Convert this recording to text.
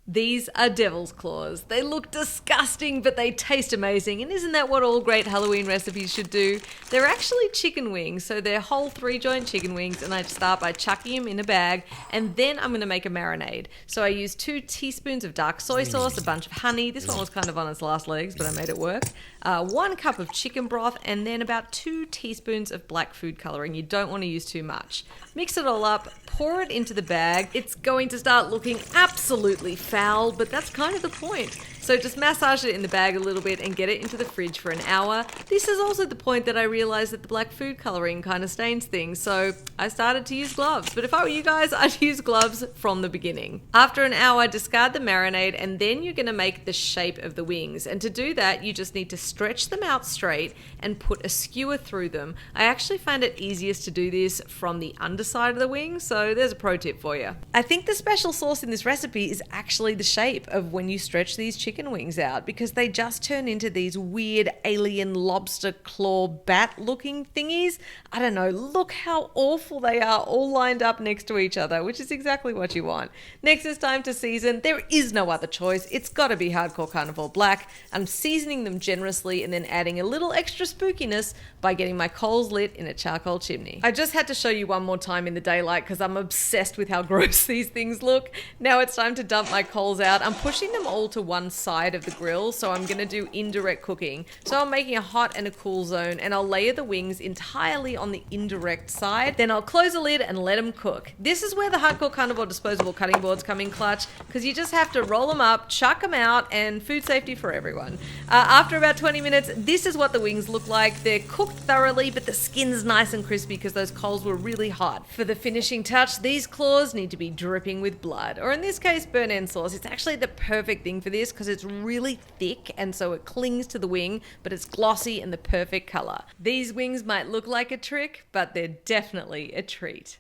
These are devil's claws. They look disgusting, but they taste amazing. And isn't that what all great Halloween recipes should do? They're actually chicken wings, so they're whole 3-joint chicken wings, and I start by chucking them in a bag, and then I'm going to make a marinade. So I use 2 teaspoons of dark soy sauce, a bunch of honey. This one was kind of on its last legs, but I made it work. 1 cup of chicken broth, and then about 2 teaspoons of black food coloring. You don't want to use too much. Mix it all up, pour it into the bag. It's going to start looking absolutely foul, but that's kind of the point. So just massage it in the bag a little bit and get it into the fridge for an hour. This is also the point that I realized that the black food coloring kind of stains things, so I started to use gloves. But if I were you guys, I'd use gloves from the beginning. After an hour, discard the marinade, and then you're going to make the shape of the wings. And to do that, you just need to stretch them out straight and put a skewer through them. I actually find it easiest to do this from the underside of the wing, so there's a pro tip for you. I think the special sauce in this recipe is actually the shape of when you stretch these chicken wings out, because they just turn into these weird alien lobster claw bat looking thingies. I don't know, look how awful they are all lined up next to each other, which is exactly what you want. Next it's time to season. There is no other choice. It's got to be Hardcore Carnivore Black. I'm seasoning them generously and then adding a little extra spookiness by getting my coals lit in a charcoal chimney. I just had to show you one more time in the daylight because I'm obsessed with how gross these things look. Now it's time to dump my coals out. I'm pushing them all to one side of the grill, so I'm going to do indirect cooking. So I'm making a hot and a cool zone, and I'll layer the wings entirely on the indirect side. Then I'll close the lid and let them cook. This is where the Hardcore Carnivore disposable cutting boards come in clutch, because you just have to roll them up, chuck them out, and food safety for everyone. After about 20 minutes, this is what the wings look like. They're cooked thoroughly, but the skin's nice and crispy because those coals were really hot. For the finishing touch, these claws need to be dripping with blood, or in this case, burnt end sauce. It's actually the perfect thing for this because it's really thick, and so it clings to the wing, but it's glossy and the perfect color. These wings might look like a trick, but they're definitely a treat.